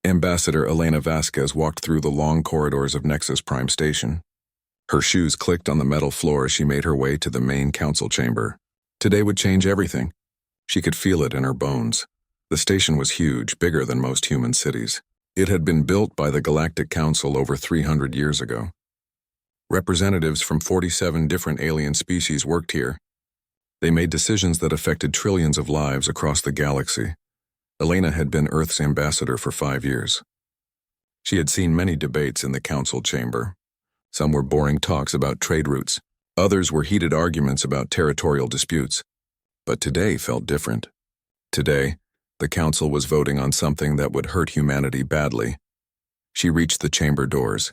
Ambassador Elena Vasquez walked through the long corridors of Nexus Prime Station. Her shoes clicked on the metal floor as she made her way to the main council chamber. Today would change everything. She could feel it in her bones. The station was huge, bigger than most human cities. It had been built by the Galactic Council over 300 years ago. Representatives from 47 different alien species worked here. They made decisions that affected trillions of lives across the galaxy. Elena had been Earth's ambassador for 5 years. She had seen many debates in the council chamber. Some were boring talks about trade routes. Others were heated arguments about territorial disputes. But today felt different. Today, the council was voting on something that would hurt humanity badly. She reached the chamber doors.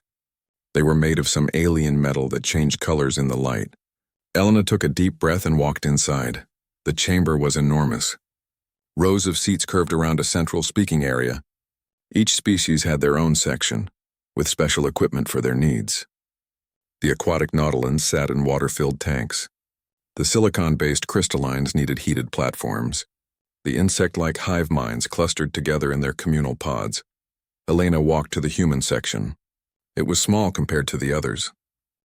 They were made of some alien metal that changed colors in the light. Elena took a deep breath and walked inside. The chamber was enormous. Rows of seats curved around a central speaking area. Each species had their own section, with special equipment for their needs. The aquatic nautilins sat in water-filled tanks. The silicon-based crystallines needed heated platforms. The insect-like hive minds clustered together in their communal pods. Elena walked to the human section. It was small compared to the others.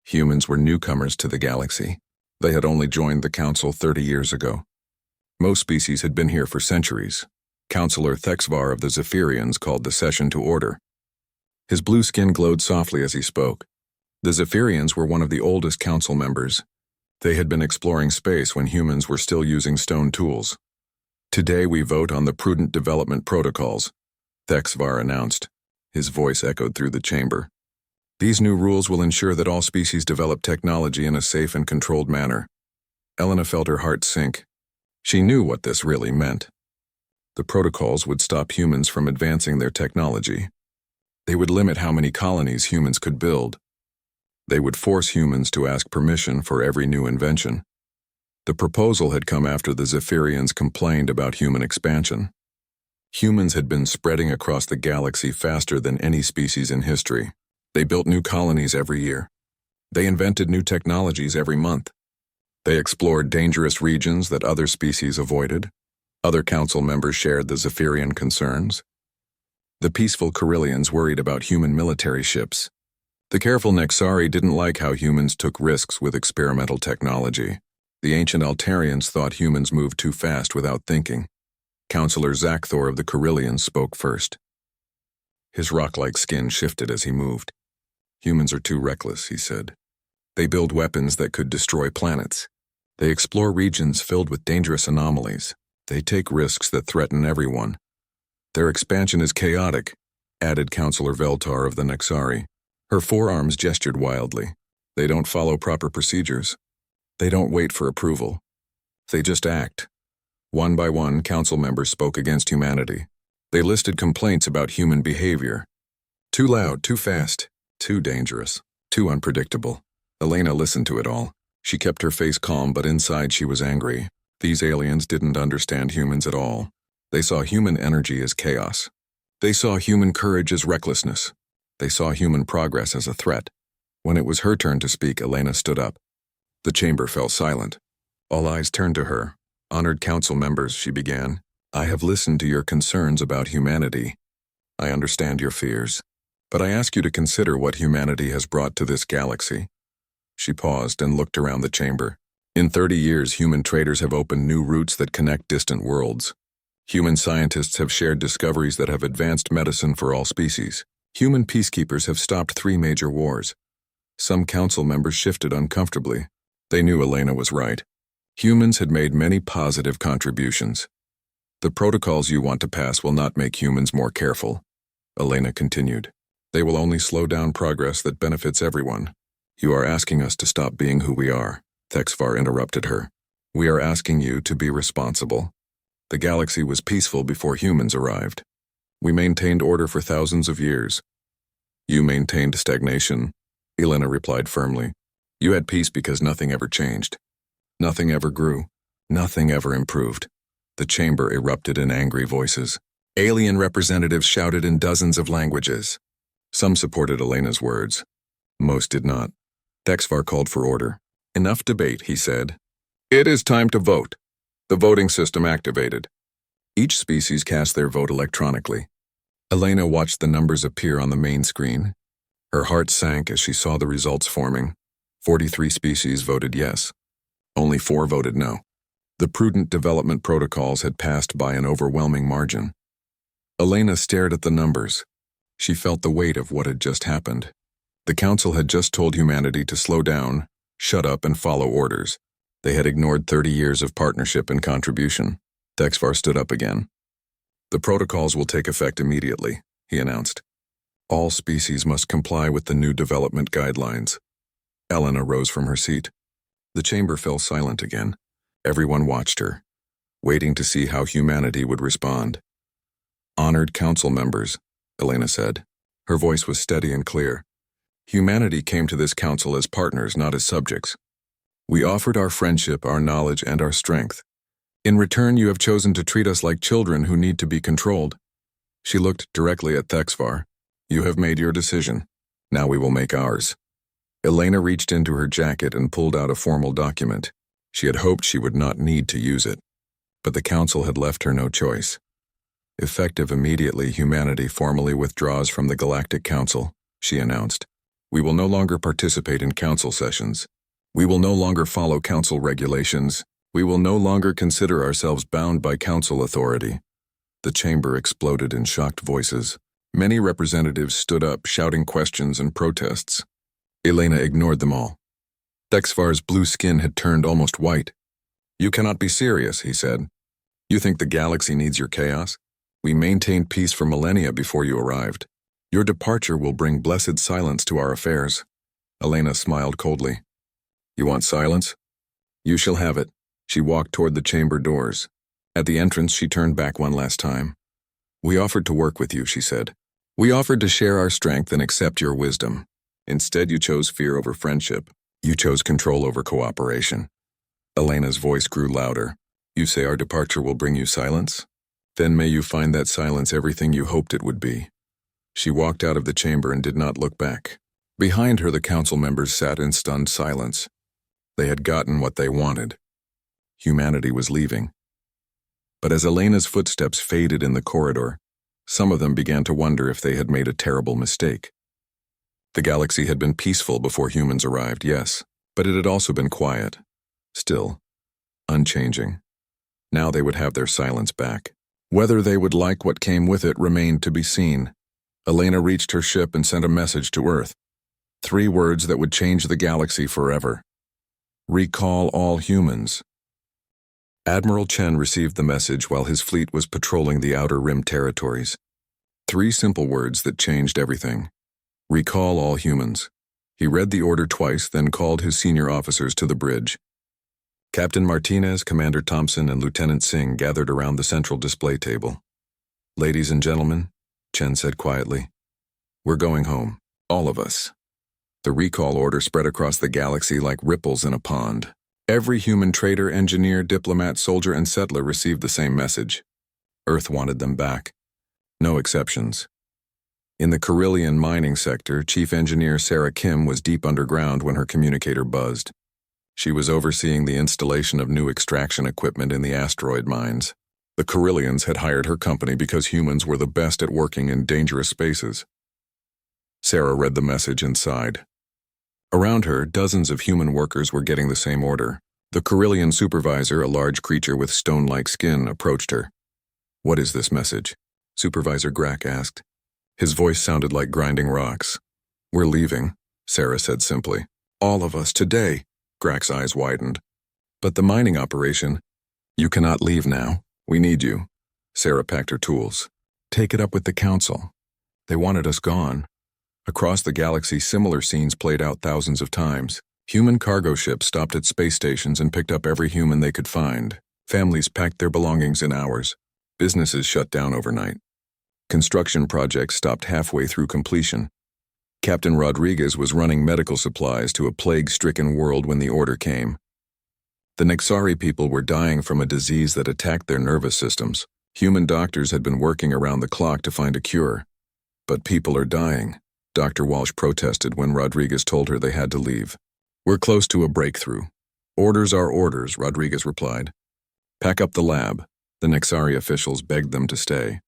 Humans were newcomers to the galaxy. They had only joined the council 30 years ago. Most species had been here for centuries. Councillor Thexvar of the Zephyrians called the session to order. His blue skin glowed softly as he spoke. The Zephyrians were one of the oldest council members. They had been exploring space when humans were still using stone tools. Today we vote on the prudent development protocols, Thexvar announced. His voice echoed through the chamber. These new rules will ensure that all species develop technology in a safe and controlled manner. Elena felt her heart sink. She knew what this really meant. The protocols would stop humans from advancing their technology. They would limit how many colonies humans could build. They would force humans to ask permission for every new invention. The proposal had come after the Zephyrians complained about human expansion. Humans had been spreading across the galaxy faster than any species in history. They built new colonies every year. They invented new technologies every month. They explored dangerous regions that other species avoided. Other council members shared the Zephyrian concerns. The peaceful Corellians worried about human military ships. The careful Nexari didn't like how humans took risks with experimental technology. The ancient Altarians thought humans moved too fast without thinking. Councillor Zakthor of the Corellians spoke first. His rock-like skin shifted as he moved. Humans are too reckless, he said. They build weapons that could destroy planets. They explore regions filled with dangerous anomalies. They take risks that threaten everyone. Their expansion is chaotic, added Councillor Veltar of the Nexari. Her forearms gestured wildly. They don't follow proper procedures. They don't wait for approval. They just act. One by one, council members spoke against humanity. They listed complaints about human behavior. Too loud, too fast, too dangerous, too unpredictable. Elena listened to it all. She kept her face calm, but inside she was angry. These aliens didn't understand humans at all. They saw human energy as chaos. They saw human courage as recklessness. They saw human progress as a threat. When it was her turn to speak, Elena stood up. The chamber fell silent. All eyes turned to her. Honored council members, she began. I have listened to your concerns about humanity. I understand your fears. But I ask you to consider what humanity has brought to this galaxy. She paused and looked around the chamber. In 30 years, human traders have opened new routes that connect distant worlds. Human scientists have shared discoveries that have advanced medicine for all species. Human peacekeepers have stopped 3 major wars. Some council members shifted uncomfortably. They knew Elena was right. Humans had made many positive contributions. The protocols you want to pass will not make humans more careful, Elena continued. They will only slow down progress that benefits everyone. You are asking us to stop being who we are, Thexvar interrupted her. We are asking you to be responsible. The galaxy was peaceful before humans arrived. We maintained order for thousands of years. You maintained stagnation, Elena replied firmly. You had peace because nothing ever changed. Nothing ever grew. Nothing ever improved. The chamber erupted in angry voices. Alien representatives shouted in dozens of languages. Some supported Elena's words. Most did not. Thexvar called for order. Enough debate, he said. It is time to vote. The voting system activated. Each species cast their vote electronically. Elena watched the numbers appear on the main screen. Her heart sank as she saw the results forming. 43 species voted yes. Only 4 voted no. The prudent development protocols had passed by an overwhelming margin. Elena stared at the numbers. She felt the weight of what had just happened. The Council had just told humanity to slow down, shut up, and follow orders. They had ignored 30 years of partnership and contribution. HFY stood up again. The protocols will take effect immediately, he announced. All species must comply with the new development guidelines. Elena rose from her seat. The chamber fell silent again. Everyone watched her, waiting to see how humanity would respond. Honored Council members, Elena said. Her voice was steady and clear. Humanity came to this council as partners, not as subjects. We offered our friendship, our knowledge, and our strength. In return, you have chosen to treat us like children who need to be controlled. She looked directly at HFY. You have made your decision. Now we will make ours. Elena reached into her jacket and pulled out a formal document. She had hoped she would not need to use it, but the Council had left her no choice. Effective immediately, humanity formally withdraws from the Galactic Council, she announced. We will no longer participate in Council sessions. We will no longer follow Council regulations. We will no longer consider ourselves bound by Council authority. The chamber exploded in shocked voices. Many representatives stood up, shouting questions and protests. Elena ignored them all. HFY's blue skin had turned almost white. You cannot be serious, he said. You think the galaxy needs your chaos? We maintained peace for millennia before you arrived. Your departure will bring blessed silence to our affairs. Elena smiled coldly. You want silence? You shall have it. She walked toward the chamber doors. At the entrance, she turned back one last time. We offered to work with you, she said. We offered to share our strength and accept your wisdom. Instead, you chose fear over friendship. You chose control over cooperation. Elena's voice grew louder. You say our departure will bring you silence? Then may you find that silence everything you hoped it would be. She walked out of the chamber and did not look back. Behind her, the council members sat in stunned silence. They had gotten what they wanted. Humanity was leaving. But as Elena's footsteps faded in the corridor, some of them began to wonder if they had made a terrible mistake. The galaxy had been peaceful before humans arrived, yes, but it had also been quiet, still, unchanging. Now they would have their silence back. Whether they would like what came with it remained to be seen. Elena reached her ship and sent a message to Earth. 3 words that would change the galaxy forever. Recall all humans. Admiral Chen received the message while his fleet was patrolling the Outer Rim territories. 3 simple words that changed everything. Recall all humans. He read the order twice, then called his senior officers to the bridge. Captain Martinez, Commander Thompson, and Lieutenant Singh gathered around the central display table. Ladies and gentlemen, Chen said quietly, we're going home, all of us. The recall order spread across the galaxy like ripples in a pond. Every human trader, engineer, diplomat, soldier, and settler received the same message. Earth wanted them back. No exceptions. In the Carillion mining sector, Chief Engineer Sarah Kim was deep underground when her communicator buzzed. She was overseeing the installation of new extraction equipment in the asteroid mines. The Carillions had hired her company because humans were the best at working in dangerous spaces. Sarah read the message and sighed. Around her, dozens of human workers were getting the same order. The Carillion supervisor, a large creature with stone-like skin, approached her. What is this message? Supervisor Grack asked. His voice sounded like grinding rocks. We're leaving, Sarah said simply. All of us today. Grack's eyes widened. But the mining operation? You cannot leave now. We need you. Sarah packed her tools. Take it up with the council. They wanted us gone. Across the galaxy, similar scenes played out thousands of times. Human cargo ships stopped at space stations and picked up every human they could find. Families packed their belongings in hours. Businesses shut down overnight. Construction projects stopped halfway through completion. Captain Rodriguez was running medical supplies to a plague-stricken world when the order came. The Nexari people were dying from a disease that attacked their nervous systems. Human doctors had been working around the clock to find a cure. But people are dying, Dr. Walsh protested when Rodriguez told her they had to leave. We're close to a breakthrough. Orders are orders, Rodriguez replied. Pack up the lab. The Nexari officials begged them to stay.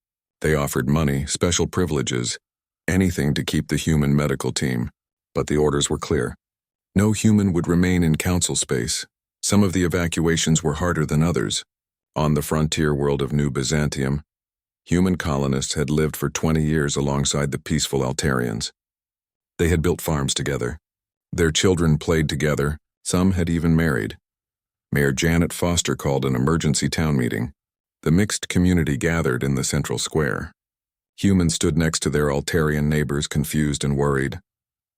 They offered money, special privileges, anything to keep the human medical team, but the orders were clear. No human would remain in council space. Some of the evacuations were harder than others. On the frontier world of New Byzantium, human colonists had lived for 20 years alongside the peaceful Altarians. They had built farms together. Their children played together, some had even married. Mayor Janet Foster called an emergency town meeting. The mixed community gathered in the central square. Humans stood next to their Altarian neighbors, confused and worried.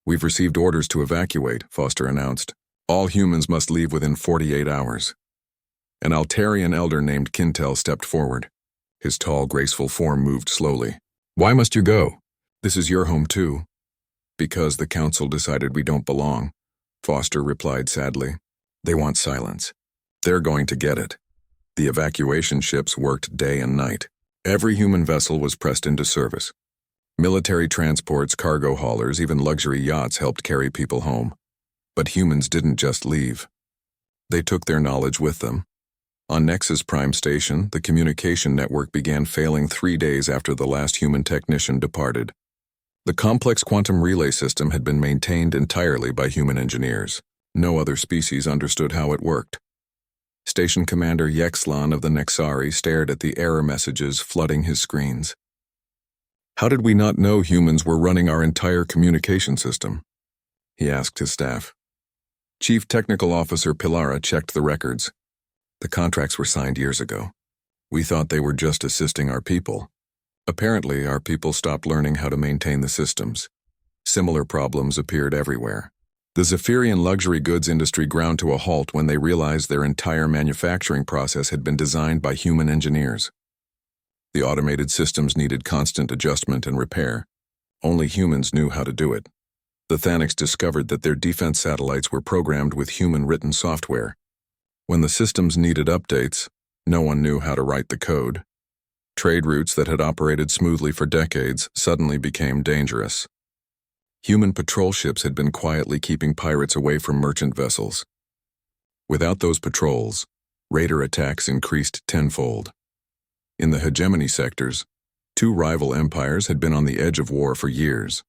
"We've received orders to evacuate," Foster announced. "All humans must leave within 48 hours. An Altarian elder named Kintel stepped forward. His tall, graceful form moved slowly. "Why must you go? This is your home too." "Because the council decided we don't belong," Foster replied sadly. "They want silence. They're going to get it." The evacuation ships worked day and night. Every human vessel was pressed into service. Military transports, cargo haulers, even luxury yachts helped carry people home. But humans didn't just leave. They took their knowledge with them. On Nexus Prime Station, the communication network began failing 3 days after the last human technician departed. The complex quantum relay system had been maintained entirely by human engineers. No other species understood how it worked. Station Commander Yexlan of the Nexari stared at the error messages flooding his screens. "How did we not know humans were running our entire communication system?" he asked his staff. Chief Technical Officer Pilara checked the records. "The contracts were signed years ago. We thought they were just assisting our people. Apparently, our people stopped learning how to maintain the systems. Similar problems appeared everywhere. The Zephyrian luxury goods industry ground to a halt when they realized their entire manufacturing process had been designed by human engineers. The automated systems needed constant adjustment and repair. Only humans knew how to do it. The Thanics discovered that their defense satellites were programmed with human-written software. When the systems needed updates, no one knew how to write the code. Trade routes that had operated smoothly for decades suddenly became dangerous. Human patrol ships had been quietly keeping pirates away from merchant vessels. Without those patrols, raider attacks increased tenfold. In the hegemony sectors, 2 rival empires had been on the edge of war for years.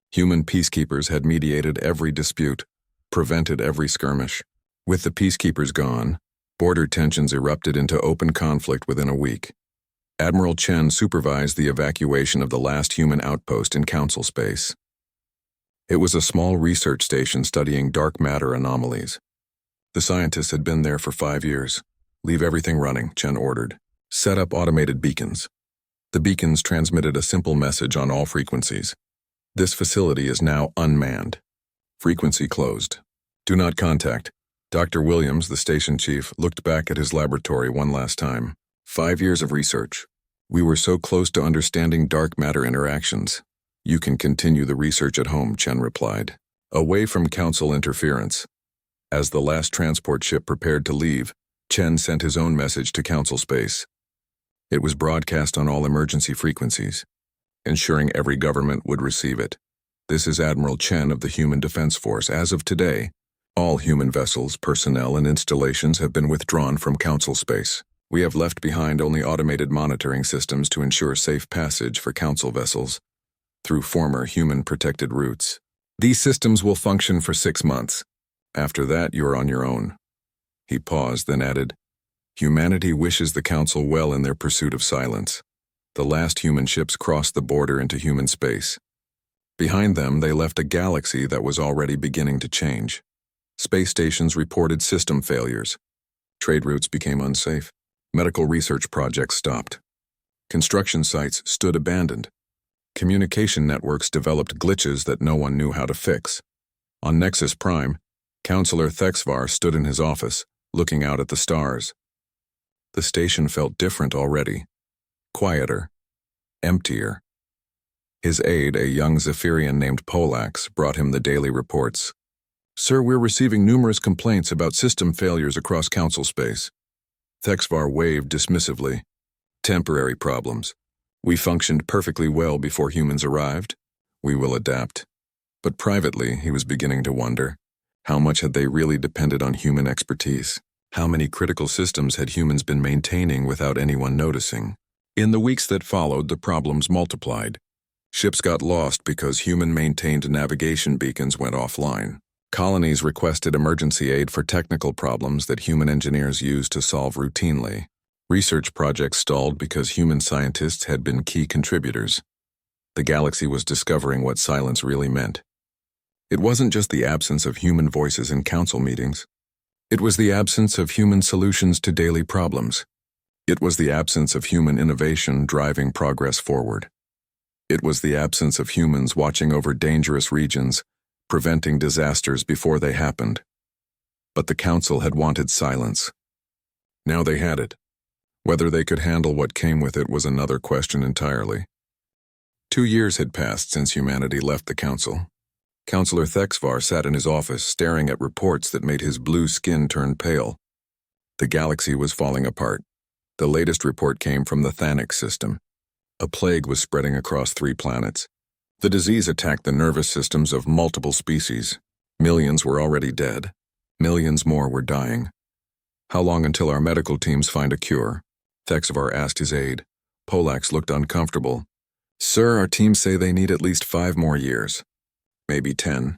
Human peacekeepers had mediated every dispute, prevented every skirmish. With the peacekeepers gone, border tensions erupted into open conflict within a week. Admiral Chen supervised the evacuation of the last human outpost in council space. It was a small research station studying dark matter anomalies. The scientists had been there for 5 years. "Leave everything running," Chen ordered. "Set up automated beacons." The beacons transmitted a simple message on all frequencies. "This facility is now unmanned." Frequency closed. "Do not contact." Dr. Williams, the station chief, looked back at his laboratory one last time. 5 years of research. "We were so close to understanding dark matter interactions." "You can continue the research at home," Chen replied. Away from council interference. As the last transport ship prepared to leave, Chen sent his own message to council space. It was broadcast on all emergency frequencies, ensuring every government would receive it. "This is Admiral Chen of the Human Defense Force. As of today, all human vessels, personnel, and installations have been withdrawn from council space. We have left behind only automated monitoring systems to ensure safe passage for council vessels through former human-protected routes. These systems will function for 6 months. After that, you are on your own." He paused, then added, "Humanity wishes the council well in their pursuit of silence." The last human ships crossed the border into human space. Behind them, they left a galaxy that was already beginning to change. Space stations reported system failures. Trade routes became unsafe. Medical research projects stopped. Construction sites stood abandoned. Communication networks developed glitches that no one knew how to fix. On Nexus Prime, Counselor Thexvar stood in his office, looking out at the stars. The station felt different already. Quieter. Emptier. His aide, a young Zephyrian named Polax, brought him the daily reports. "Sir, we're receiving numerous complaints about system failures across council space." Thexvar waved dismissively. "Temporary problems. We functioned perfectly well before humans arrived. We will adapt." But privately, he was beginning to wonder, how much had they really depended on human expertise? How many critical systems had humans been maintaining without anyone noticing? In the weeks that followed, the problems multiplied. Ships got lost because human-maintained navigation beacons went offline. Colonies requested emergency aid for technical problems that human engineers used to solve routinely. Research projects stalled because human scientists had been key contributors. The galaxy was discovering what silence really meant. It wasn't just the absence of human voices in council meetings. It was the absence of human solutions to daily problems. It was the absence of human innovation driving progress forward. It was the absence of humans watching over dangerous regions, preventing disasters before they happened. But the council had wanted silence. Now they had it. Whether they could handle what came with it was another question entirely. 2 years had passed since humanity left the council. Councillor Thexvar sat in his office staring at reports that made his blue skin turn pale. The galaxy was falling apart. The latest report came from the Thanix system. A plague was spreading across 3 planets. The disease attacked the nervous systems of multiple species. Millions were already dead. Millions more were dying. How long until our medical teams find a cure? Thexvar asked his aide. Polax looked uncomfortable. Sir, our teams say they need at least 5 more years. Maybe 10.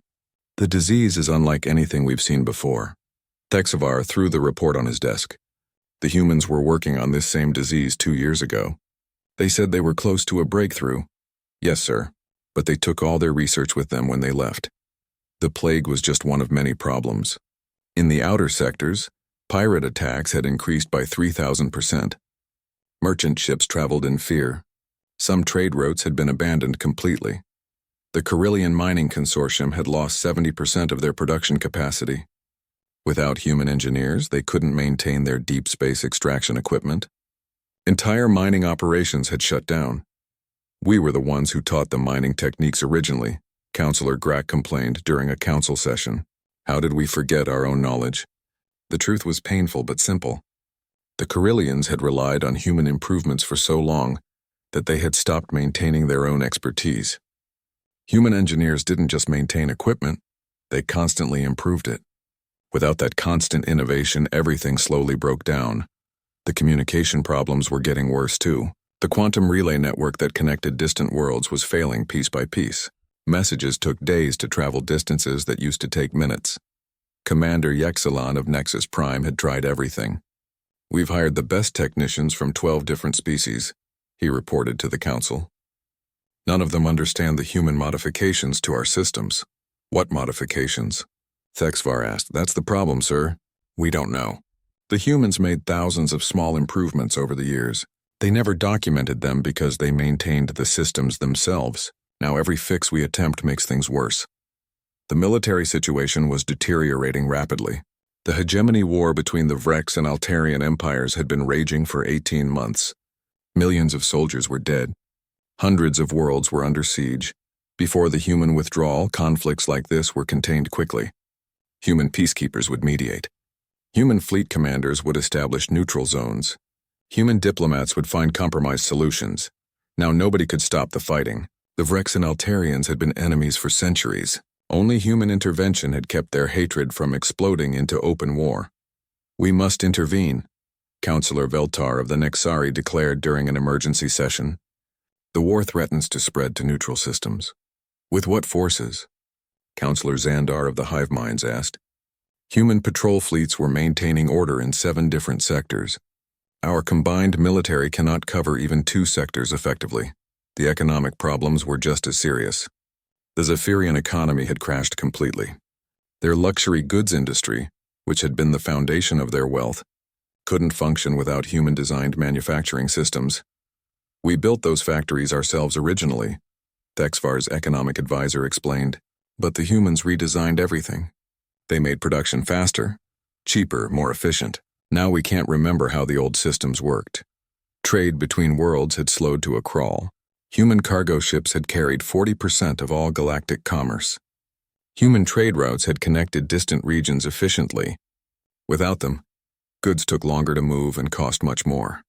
The disease is unlike anything we've seen before. Thexvar threw the report on his desk. The humans were working on this same disease 2 years ago. They said they were close to a breakthrough. Yes, sir, but they took all their research with them when they left. The plague was just one of many problems. In the outer sectors, pirate attacks had increased by 3,000%. Merchant ships traveled in fear. Some trade routes had been abandoned completely. The Carillion Mining Consortium had lost 70% of their production capacity. Without human engineers, they couldn't maintain their deep space extraction equipment. Entire mining operations had shut down. We were the ones who taught the mining techniques originally, Councillor Grack complained during a council session. How did we forget our own knowledge? The truth was painful but simple. The Carillions had relied on human improvements for so long that they had stopped maintaining their own expertise. Human engineers didn't just maintain equipment, they constantly improved it. Without that constant innovation, everything slowly broke down. The communication problems were getting worse too. The quantum relay network that connected distant worlds was failing piece by piece. Messages took days to travel distances that used to take minutes. Commander Yexilon of Nexus Prime had tried everything. We've hired the best technicians from 12 different species, he reported to the council. None of them understand the human modifications to our systems. What modifications? Thexvar asked. That's the problem, sir. We don't know. The humans made thousands of small improvements over the years. They never documented them because they maintained the systems themselves. Now every fix we attempt makes things worse. The military situation was deteriorating rapidly. The hegemony war between the Vrex and Altarian empires had been raging for 18 months. Millions of soldiers were dead. Hundreds of worlds were under siege. Before the human withdrawal, conflicts like this were contained quickly. Human peacekeepers would mediate. Human fleet commanders would establish neutral zones. Human diplomats would find compromise solutions. Now nobody could stop the fighting. The Vrex and Altarians had been enemies for centuries. Only human intervention had kept their hatred from exploding into open war. We must intervene, Councillor Veltar of the Nexari declared during an emergency session. The war threatens to spread to neutral systems. With what forces? Councillor Xandar of the Hive Minds asked. Human patrol fleets were maintaining order in 7 different sectors. Our combined military cannot cover even 2 sectors effectively. The economic problems were just as serious. The Zephyrian economy had crashed completely. Their luxury goods industry, which had been the foundation of their wealth, couldn't function without human-designed manufacturing systems. We built those factories ourselves originally, Thexvar's economic advisor explained, but the humans redesigned everything. They made production faster, cheaper, more efficient. Now we can't remember how the old systems worked. Trade between worlds had slowed to a crawl. Human cargo ships had carried 40% of all galactic commerce. Human trade routes had connected distant regions efficiently. Without them, goods took longer to move and cost much more.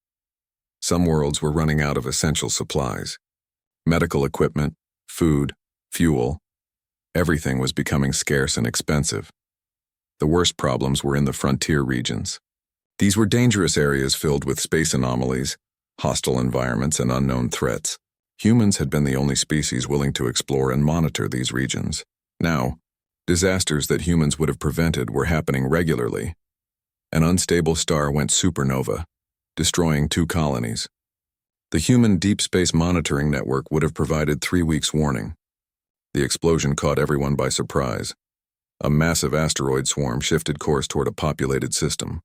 Some worlds were running out of essential supplies. Medical equipment, food, fuel, everything was becoming scarce and expensive. The worst problems were in the frontier regions. These were dangerous areas filled with space anomalies, hostile environments, and unknown threats. Humans had been the only species willing to explore and monitor these regions. Now, disasters that humans would have prevented were happening regularly. An unstable star went supernova, destroying 2 colonies. The human deep space monitoring network would have provided 3 weeks' warning. The explosion caught everyone by surprise. A massive asteroid swarm shifted course toward a populated system.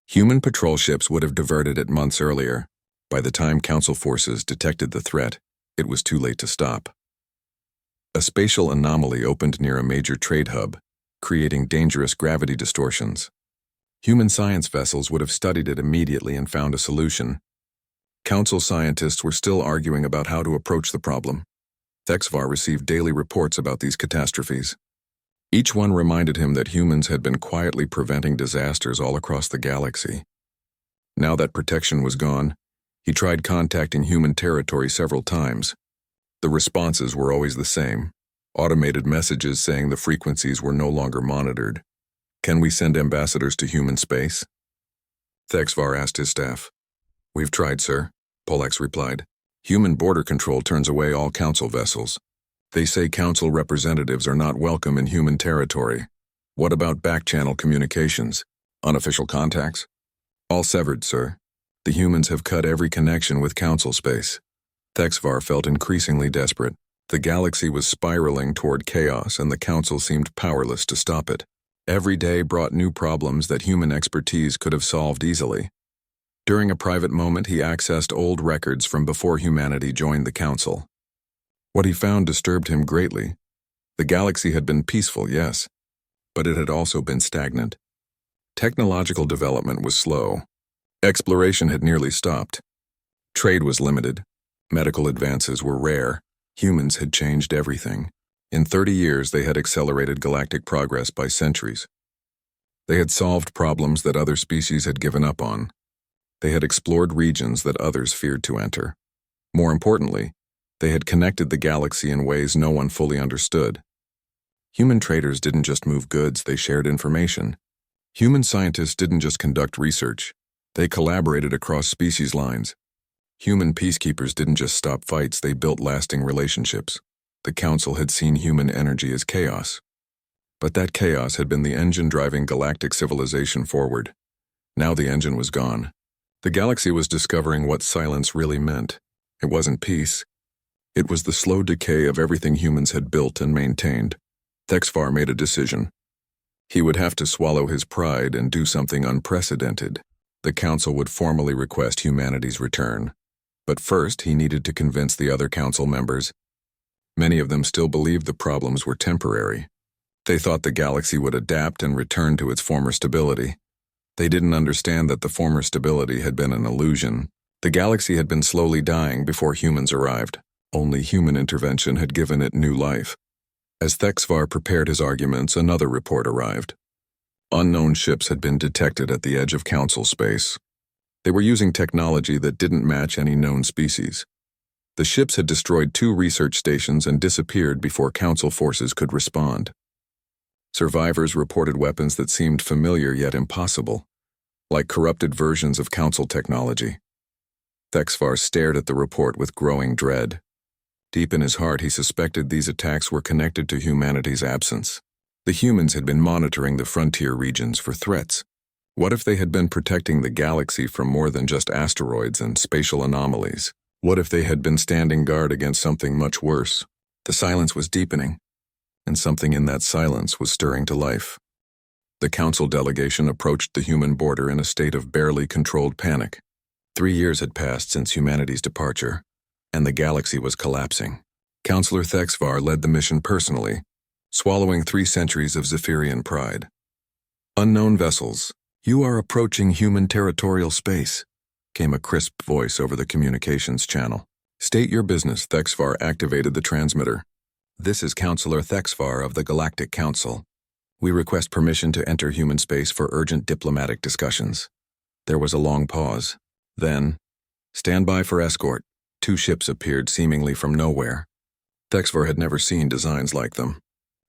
Human patrol ships would have diverted it months earlier. By the time Council forces detected the threat, it was too late to stop. A spatial anomaly opened near a major trade hub, creating dangerous gravity distortions. Human science vessels would have studied it immediately and found a solution. Council scientists were still arguing about how to approach the problem. HFY received daily reports about these catastrophes. Each one reminded him that humans had been quietly preventing disasters all across the galaxy. Now that protection was gone, he tried contacting human territory several times. The responses were always the same: automated messages saying the frequencies were no longer monitored. "Can we send ambassadors to human space?" HFY asked his staff. "We've tried, sir," Polex replied. "Human border control turns away all Council vessels. They say Council representatives are not welcome in human territory. What about back-channel communications? Unofficial contacts?" "All severed, sir. The humans have cut every connection with Council space." HFY felt increasingly desperate. The galaxy was spiraling toward chaos, and the Council seemed powerless to stop it. Every day brought new problems that human expertise could have solved easily. During a private moment, he accessed old records from before humanity joined the Council. What he found disturbed him greatly. The galaxy had been peaceful, yes, but it had also been stagnant. Technological development was slow. Exploration had nearly stopped. Trade was limited. Medical advances were rare. Humans had changed everything. In 30 years, they had accelerated galactic progress by centuries. They had solved problems that other species had given up on. They had explored regions that others feared to enter. More importantly, they had connected the galaxy in ways no one fully understood. Human traders didn't just move goods, they shared information. Human scientists didn't just conduct research, they collaborated across species lines. Human peacekeepers didn't just stop fights, they built lasting relationships. The Council had seen human energy as chaos. But that chaos had been the engine driving galactic civilization forward. Now the engine was gone. The galaxy was discovering what silence really meant. It wasn't peace. It was the slow decay of everything humans had built and maintained. HFY made a decision. He would have to swallow his pride and do something unprecedented. The Council would formally request humanity's return. But first, he needed to convince the other Council members. Many of them still believed the problems were temporary. They thought the galaxy would adapt and return to its former stability. They didn't understand that the former stability had been an illusion. The galaxy had been slowly dying before humans arrived. Only human intervention had given it new life. As HFY prepared his arguments, another report arrived. Unknown ships had been detected at the edge of Council space. They were using technology that didn't match any known species. The ships had destroyed 2 research stations and disappeared before Council forces could respond. Survivors reported weapons that seemed familiar yet impossible, like corrupted versions of Council technology. HFY stared at the report with growing dread. Deep in his heart, he suspected these attacks were connected to humanity's absence. The humans had been monitoring the frontier regions for threats. What if they had been protecting the galaxy from more than just asteroids and spatial anomalies? What if they had been standing guard against something much worse? The silence was deepening, and something in that silence was stirring to life. The Council delegation approached the human border in a state of barely controlled panic. 3 years had passed since humanity's departure, and the galaxy was collapsing. Counselor HFY led the mission personally, swallowing 3 centuries of Zephyrian pride. "Unknown vessels, you are approaching human territorial space," came a crisp voice over the communications channel. "State your business." HFY activated the transmitter. "This is Counselor HFY of the Galactic Council. We request permission to enter human space for urgent diplomatic discussions." There was a long pause. Then, "Stand by for escort." 2 ships appeared seemingly from nowhere. HFY had never seen designs like them.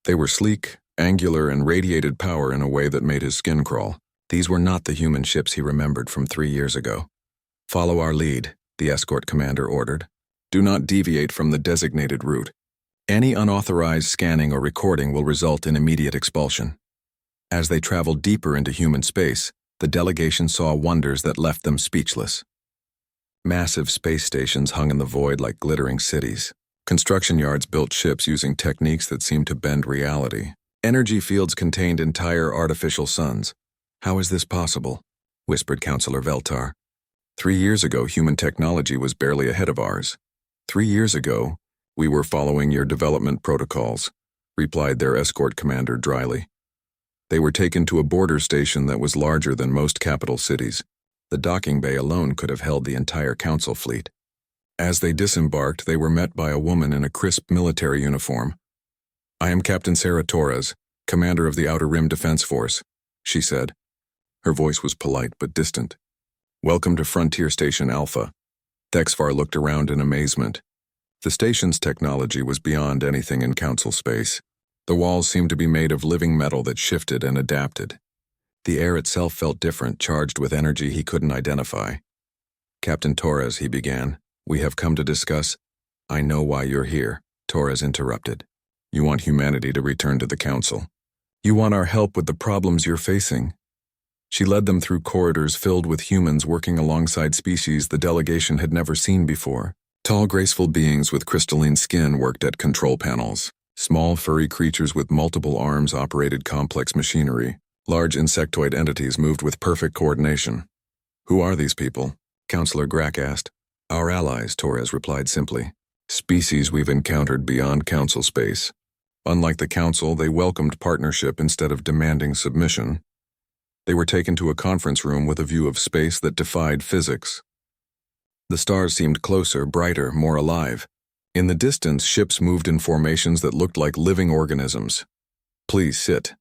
They were sleek, angular, and radiated power in a way that made his skin crawl. These were not the human ships he remembered from 3 years ago. "Follow our lead," the escort commander ordered. Do not deviate from the designated route. Any unauthorized scanning or recording will result in immediate expulsion. As they traveled deeper into human space, the delegation saw wonders that left them speechless. Massive space stations hung in the void like glittering cities. Construction yards built ships using techniques that seemed to bend reality. Energy fields contained entire artificial suns. How is this possible? Whispered Counselor Veltar. 3 years ago, human technology was barely ahead of ours. 3 years ago, we were following your development protocols, replied their escort commander dryly. They were taken to a border station that was larger than most capital cities. The docking bay alone could have held the entire council fleet. As they disembarked, they were met by a woman in a crisp military uniform. I am Captain Sarah Torres, commander of the Outer Rim Defense Force, she said. Her voice was polite but distant. Welcome to Frontier Station Alpha. Thexvar looked around in amazement. The station's technology was beyond anything in council space. The walls seemed to be made of living metal that shifted and adapted. The air itself felt different, charged with energy he couldn't identify. Captain Torres, he began, we have come to discuss. I know why you're here, Torres interrupted. You want humanity to return to the council. You want our help with the problems you're facing. She led them through corridors filled with humans working alongside species the delegation had never seen before. Tall, graceful beings with crystalline skin worked at control panels. Small, furry creatures with multiple arms operated complex machinery. Large insectoid entities moved with perfect coordination. Who are these people? Counselor Grack asked. Our allies, Torres replied simply. Species we've encountered beyond council space. Unlike the council, they welcomed partnership instead of demanding submission. They were taken to a conference room with a view of space that defied physics. The stars seemed closer, brighter, more alive. In the distance, ships moved in formations that looked like living organisms. Please sit,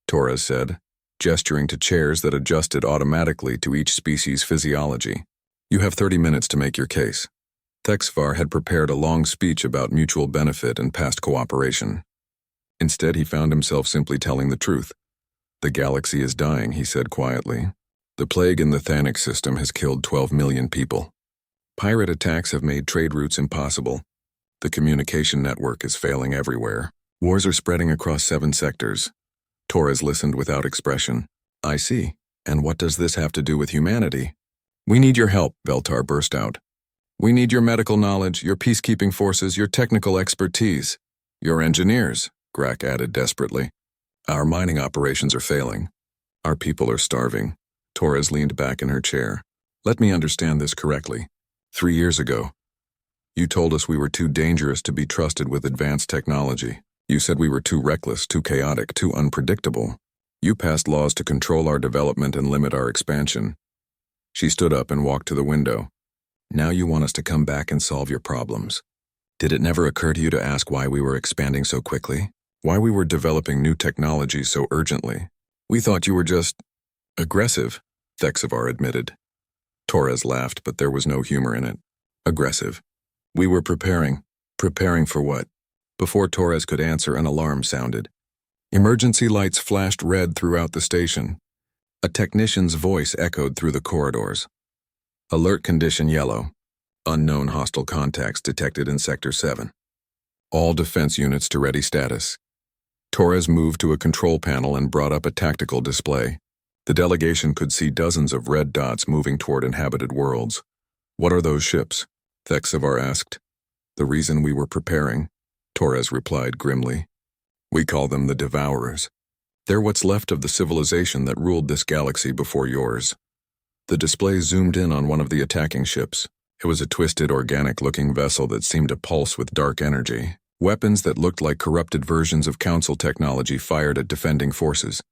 Torres said, gesturing to chairs that adjusted automatically to each species' physiology. You have 30 minutes to make your case. Thexvar had prepared a long speech about mutual benefit and past cooperation. Instead, he found himself simply telling the truth. The galaxy is dying, he said quietly. The plague in the Thanic system has killed 12 million people. Pirate attacks have made trade routes impossible. The communication network is failing everywhere. Wars are spreading across 7 sectors. Torres listened without expression. I see. And what does this have to do with humanity? We need your help, Veltar burst out. We need your medical knowledge, your peacekeeping forces, your technical expertise. Your engineers, Grack added desperately. Our mining operations are failing. Our people are starving. Torres leaned back in her chair. Let me understand this correctly. 3 years ago, you told us we were too dangerous to be trusted with advanced technology. You said we were too reckless, too chaotic, too unpredictable. You passed laws to control our development and limit our expansion. She stood up and walked to the window. Now you want us to come back and solve your problems. Did it never occur to you to ask why we were expanding so quickly? Why we were developing new technology so urgently? We thought you were just aggressive, Thexvar admitted. Torres laughed, but there was no humor in it. Aggressive. We were preparing. Preparing for what? Before Torres could answer, an alarm sounded. Emergency lights flashed red throughout the station. A technician's voice echoed through the corridors. Alert condition yellow. Unknown hostile contacts detected in Sector 7. All defense units to ready status. Torres moved to a control panel and brought up a tactical display. The delegation could see dozens of red dots moving toward inhabited worlds. What are those ships? Thexvar asked. The reason we were preparing, Torres replied grimly. We call them the Devourers. They're what's left of the civilization that ruled this galaxy before yours. The display zoomed in on one of the attacking ships. It was a twisted, organic-looking vessel that seemed to pulse with dark energy. Weapons that looked like corrupted versions of Council technology fired at defending forces.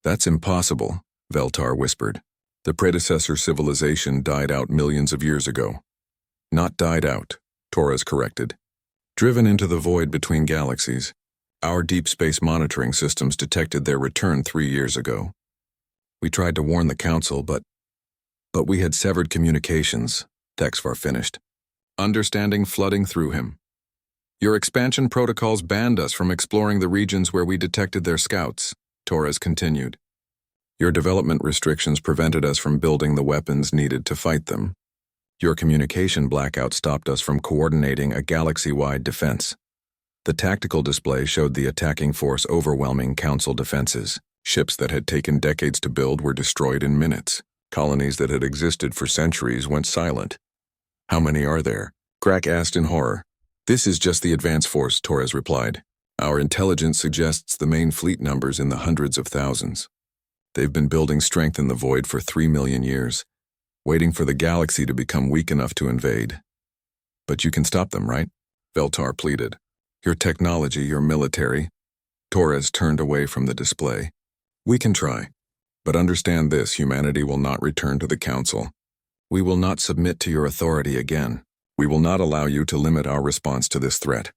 That's impossible, Veltar whispered. The predecessor civilization died out millions of years ago. Not died out, Torres corrected. Driven into the void between galaxies. Our deep space monitoring systems detected their return 3 years ago. We tried to warn the Council, but we had severed communications, Thexvar finished. Understanding flooding through him. Your expansion protocols banned us from exploring the regions where we detected their scouts, Torres continued. Your development restrictions prevented us from building the weapons needed to fight them. Your communication blackout stopped us from coordinating a galaxy-wide defense. The tactical display showed the attacking force overwhelming Council defenses. Ships that had taken decades to build were destroyed in minutes. Colonies that had existed for centuries went silent. How many are there? Crack asked in horror. This is just the advance force, Torres replied. Our intelligence suggests the main fleet numbers in the hundreds of thousands. They've been building strength in the void for 3 million years, waiting for the galaxy to become weak enough to invade. But you can stop them, right? Veltar pleaded. Your technology, your military. Torres turned away from the display. We can try. But understand this, humanity will not return to the Council. We will not submit to your authority again. We will not allow you to limit our response to this threat.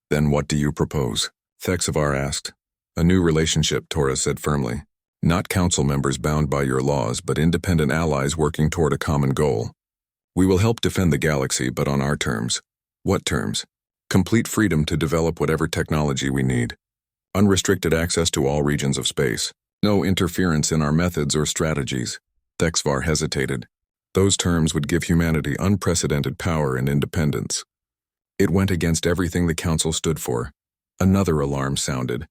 Then what do you propose? Thexavar asked. A new relationship, Torres said firmly. Not Council members bound by your laws, but independent allies working toward a common goal. We will help defend the galaxy, but on our terms. What terms? Complete freedom to develop whatever technology we need. Unrestricted access to all regions of space. No interference in our methods or strategies. Thexavar hesitated. Those terms would give humanity unprecedented power and independence. It went against everything the Council stood for. Another alarm sounded.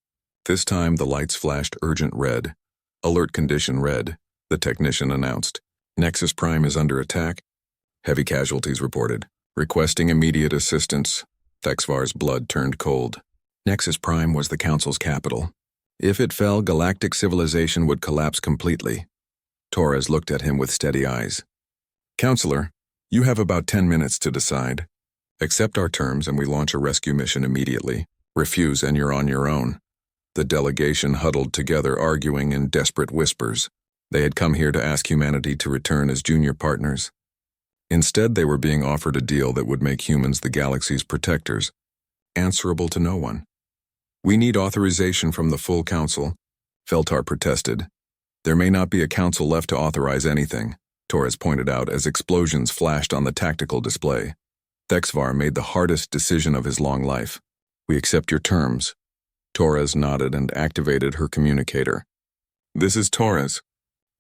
This time the lights flashed urgent red. Alert condition red, the technician announced. Nexus Prime is under attack. Heavy casualties reported. Requesting immediate assistance. Thexavar's blood turned cold. Nexus Prime was the Council's capital. If it fell, galactic civilization would collapse completely. Torres looked at him with steady eyes. Counselor, you have about 10 minutes to decide. Accept our terms and we launch a rescue mission immediately. Refuse and you're on your own. The delegation huddled together, arguing in desperate whispers. They had come here to ask humanity to return as junior partners. Instead, they were being offered a deal that would make humans the galaxy's protectors, answerable to no one. We need authorization from the full Council, Veltar protested. There may not be a Council left to authorize anything, Torres pointed out as explosions flashed on the tactical display. Thexavar made the hardest decision of his long life. We accept your terms. Torres nodded and activated her communicator. This is Torres.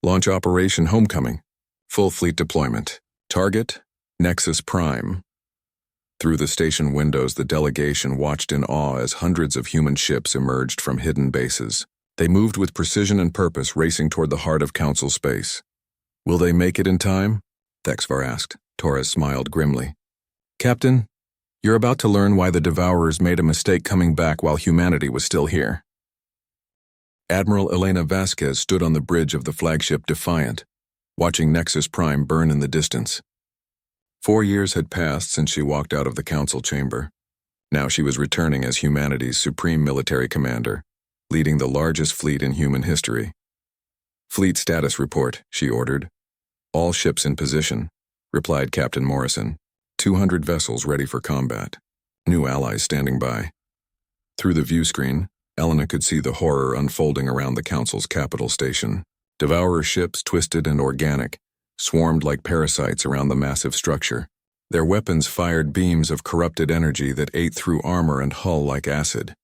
Launch Operation Homecoming. Full fleet deployment. Target, Nexus Prime. Through the station windows, the delegation watched in awe as hundreds of human ships emerged from hidden bases. They moved with precision and purpose, racing toward the heart of Council space. Will they make it in time? Thexavar asked. Torres smiled grimly. Captain, you're about to learn why the Devourers made a mistake coming back while humanity was still here. Admiral Elena Vasquez stood on the bridge of the flagship Defiant, watching Nexus Prime burn in the distance. 4 years had passed since she walked out of the Council chamber. Now she was returning as humanity's supreme military commander, leading the largest fleet in human history. Fleet status report, she ordered. All ships in position, replied Captain Morrison. 200 vessels ready for combat. New allies standing by. Through the view screen, Elena could see the horror unfolding around the Council's capital station. Devourer ships, twisted and organic, swarmed like parasites around the massive structure. Their weapons fired beams of corrupted energy that ate through armor and hull like acid.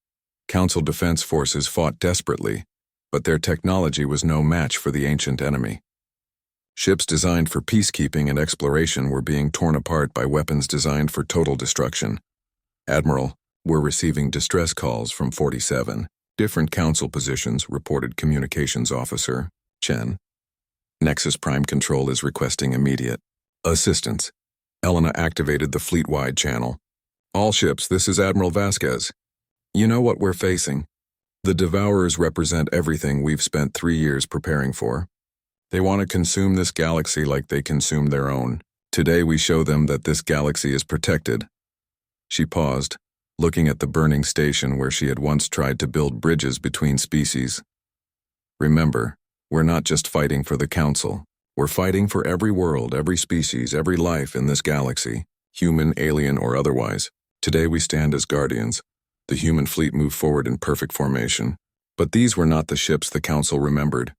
Council defense forces fought desperately, but their technology was no match for the ancient enemy. Ships designed for peacekeeping and exploration were being torn apart by weapons designed for total destruction. Admiral, we're receiving distress calls from 47 different Council positions, reported Communications Officer Chen. Nexus Prime Control is requesting immediate assistance. Elena activated the fleet-wide channel. All ships, this is Admiral Vasquez. You know what we're facing. The Devourers represent everything we've spent 3 years preparing for. They want to consume this galaxy like they consumed their own. Today we show them that this galaxy is protected. She paused, looking at the burning station where she had once tried to build bridges between species. Remember, we're not just fighting for the Council. We're fighting for every world, every species, every life in this galaxy, human, alien, or otherwise. Today we stand as guardians. The human fleet moved forward in perfect formation. But these were not the ships the Council remembered.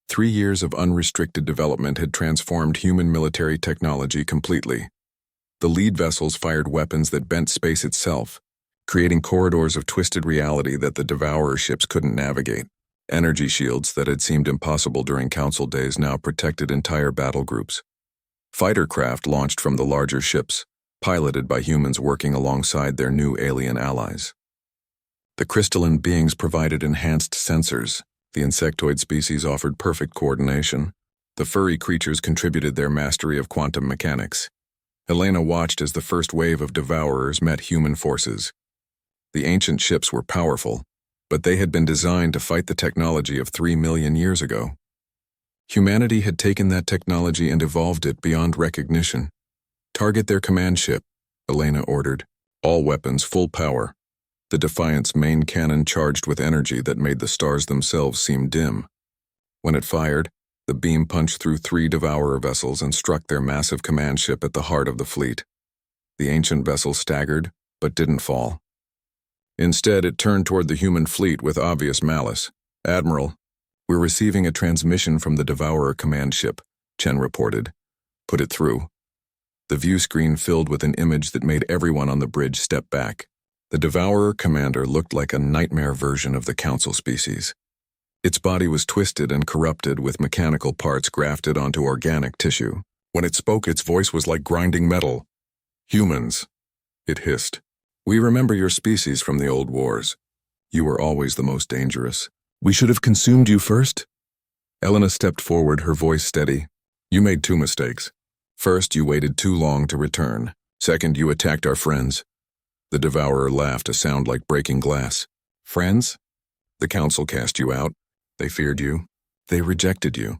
3 years of unrestricted development had transformed human military technology completely. The lead vessels fired weapons that bent space itself, creating corridors of twisted reality that the Devourer ships couldn't navigate. Energy shields that had seemed impossible during Council days now protected entire battle groups. Fighter craft launched from the larger ships, piloted by humans working alongside their new alien allies. The crystalline beings provided enhanced sensors. The insectoid species offered perfect coordination. The furry creatures contributed their mastery of quantum mechanics. Elena watched as the first wave of devourers met human forces. The ancient ships were powerful, but they had been designed to fight the technology of 3 million years ago. Humanity had taken that technology and evolved it beyond recognition. Target their command ship, Elena ordered. All weapons full power. The Defiant's main cannon charged with energy that made the stars themselves seem dim. When it fired, the beam punched through 3 Devourer vessels and struck their massive command ship at the heart of the fleet. The ancient vessel staggered, but didn't fall. Instead, it turned toward the human fleet with obvious malice. "Admiral, we're receiving a transmission from the Devourer command ship," Chen reported. "Put it through." The view screen filled with an image that made everyone on the bridge step back. The Devourer commander looked like a nightmare version of the Council species. Its body was twisted and corrupted with mechanical parts grafted onto organic tissue. When it spoke, its voice was like grinding metal. "Humans," it hissed. "We remember your species from the old wars. You were always the most dangerous. We should have consumed you first." Elena stepped forward, her voice steady. "You made 2 mistakes. First, you waited too long to return. Second, you attacked our friends." The Devourer laughed, a sound like breaking glass. "Friends? The Council cast you out. They feared you. They rejected you."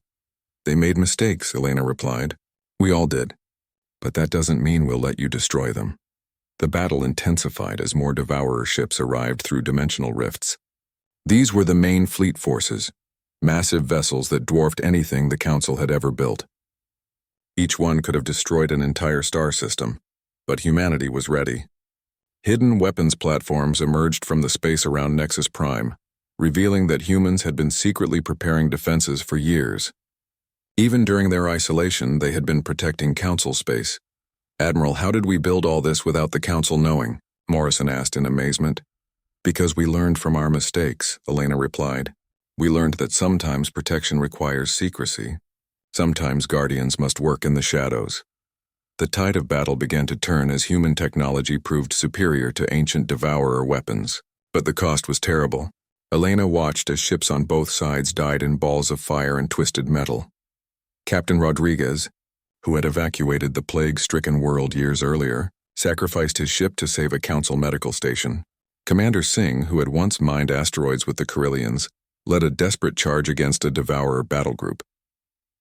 "They made mistakes," Elena replied. "We all did. But that doesn't mean we'll let you destroy them." The battle intensified as more Devourer ships arrived through dimensional rifts. These were the main fleet forces, massive vessels that dwarfed anything the Council had ever built. Each one could have destroyed an entire star system, but humanity was ready. Hidden weapons platforms emerged from the space around Nexus Prime, revealing that humans had been secretly preparing defenses for years. Even during their isolation, they had been protecting Council space. "Admiral, how did we build all this without the Council knowing?" Morrison asked in amazement. "Because we learned from our mistakes," Elena replied. "We learned that sometimes protection requires secrecy. Sometimes Guardians must work in the shadows." The tide of battle began to turn as human technology proved superior to ancient Devourer weapons. But the cost was terrible. Elena watched as ships on both sides died in balls of fire and twisted metal. Captain Rodriguez, who had evacuated the plague-stricken world years earlier, sacrificed his ship to save a Council medical station. Commander Singh, who had once mined asteroids with the Carillions, led a desperate charge against a Devourer battle group.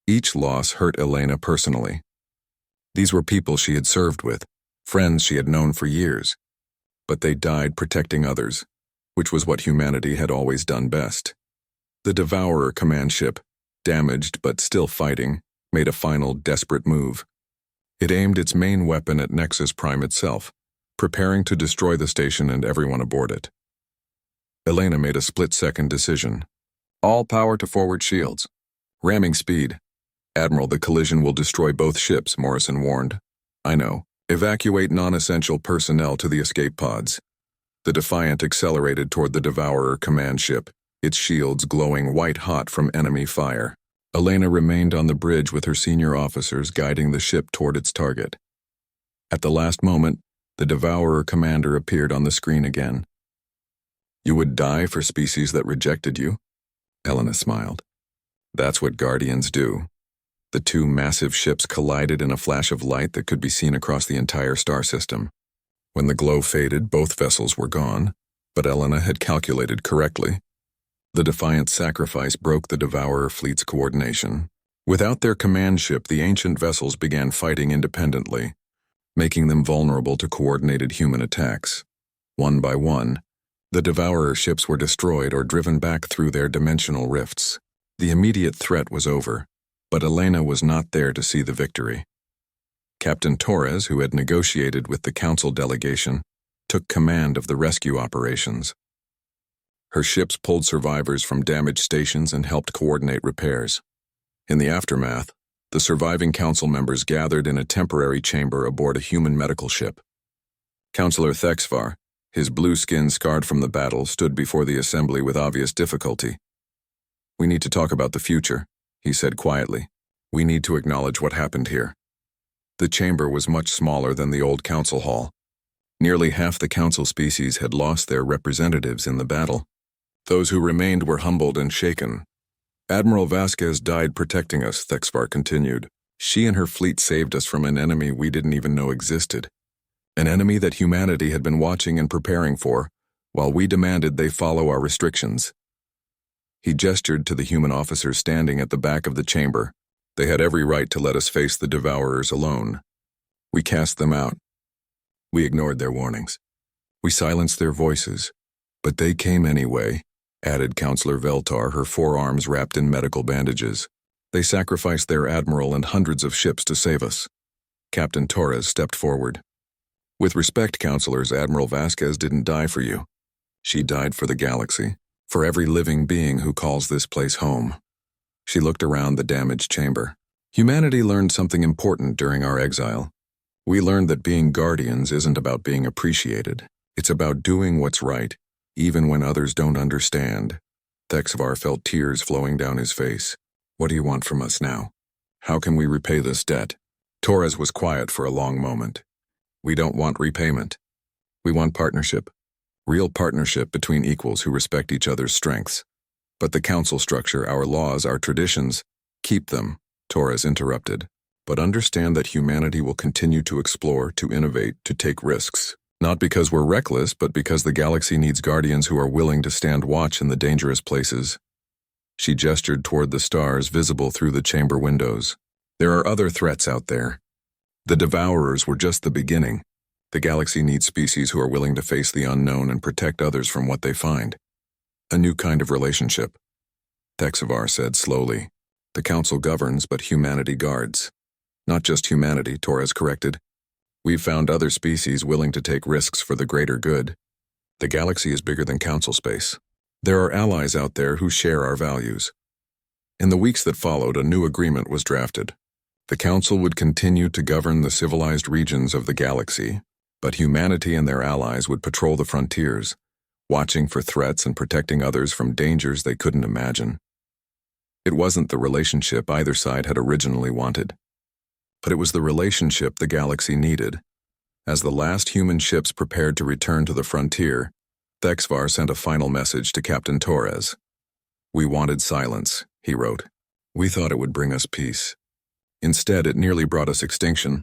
Each loss hurt Elena personally. These were people she had served with, friends she had known for years. But they died protecting others, which was what humanity had always done best. The Devourer command ship, damaged but still fighting, made a final desperate move. It aimed its main weapon at Nexus Prime itself, preparing to destroy the station and everyone aboard it. Elena made a split-second decision. "All power to forward shields. Ramming speed." "Admiral, the collision will destroy both ships," Morrison warned. "I know. Evacuate non-essential personnel to the escape pods." The Defiant accelerated toward the Devourer command ship, its shields glowing white-hot from enemy fire. Elena remained on the bridge with her senior officers guiding the ship toward its target. At the last moment, the Devourer commander appeared on the screen again. "You would die for species that rejected you?" Elena smiled. "That's what Guardians do." The 2 massive ships collided in a flash of light that could be seen across the entire star system. When the glow faded, both vessels were gone, but Elena had calculated correctly. The Defiant's sacrifice broke the Devourer fleet's coordination. Without their command ship, the ancient vessels began fighting independently, making them vulnerable to coordinated human attacks. One by one, the Devourer ships were destroyed or driven back through their dimensional rifts. The immediate threat was over, but Elena was not there to see the victory. Captain Torres, who had negotiated with the Council delegation, took command of the rescue operations. Her ships pulled survivors from damaged stations and helped coordinate repairs. In the aftermath, the surviving Council members gathered in a temporary chamber aboard a human medical ship. Councillor Thexvar, his blue skin scarred from the battle, stood before the assembly with obvious difficulty. "We need to talk about the future," he said quietly. "We need to acknowledge what happened here." The chamber was much smaller than the old council hall. Nearly half the council species had lost their representatives in the battle. Those who remained were humbled and shaken. Admiral Vasquez died protecting us, Thexvar continued. She and her fleet saved us from an enemy we didn't even know existed. An enemy that humanity had been watching and preparing for, while we demanded they follow our restrictions. He gestured to the human officers standing at the back of the chamber. They had every right to let us face the devourers alone. We cast them out. We ignored their warnings. We silenced their voices. But they came anyway, added Counselor Veltar, her forearms wrapped in medical bandages. They sacrificed their admiral and hundreds of ships to save us. Captain Torres stepped forward. With respect, counselors, Admiral Vasquez didn't die for you. She died for the galaxy, for every living being who calls this place home. She looked around the damaged chamber. Humanity learned something important during our exile. We learned that being guardians isn't about being appreciated. It's about doing what's right, even when others don't understand. Thexvar felt tears flowing down his face. What do you want from us now? How can we repay this debt? Torres was quiet for a long moment. We don't want repayment. We want partnership. Real partnership between equals who respect each other's strengths. But the council structure, our laws, our traditions, keep them, Torres interrupted. But understand that humanity will continue to explore, to innovate, to take risks. Not because we're reckless, but because the galaxy needs guardians who are willing to stand watch in the dangerous places. She gestured toward the stars visible through the chamber windows. There are other threats out there. The Devourers were just the beginning. The galaxy needs species who are willing to face the unknown and protect others from what they find. A new kind of relationship. Thexvar said slowly. The council governs, but humanity guards. Not just humanity, Torres corrected. We've found other species willing to take risks for the greater good. The galaxy is bigger than council space. There are allies out there who share our values. In the weeks that followed, a new agreement was drafted. The council would continue to govern the civilized regions of the galaxy, but humanity and their allies would patrol the frontiers, watching for threats and protecting others from dangers they couldn't imagine. It wasn't the relationship either side had originally wanted, but it was the relationship the galaxy needed. As the last human ships prepared to return to the frontier, Thexvar sent a final message to Captain Torres. We wanted silence, he wrote. We thought it would bring us peace. Instead, it nearly brought us extinction.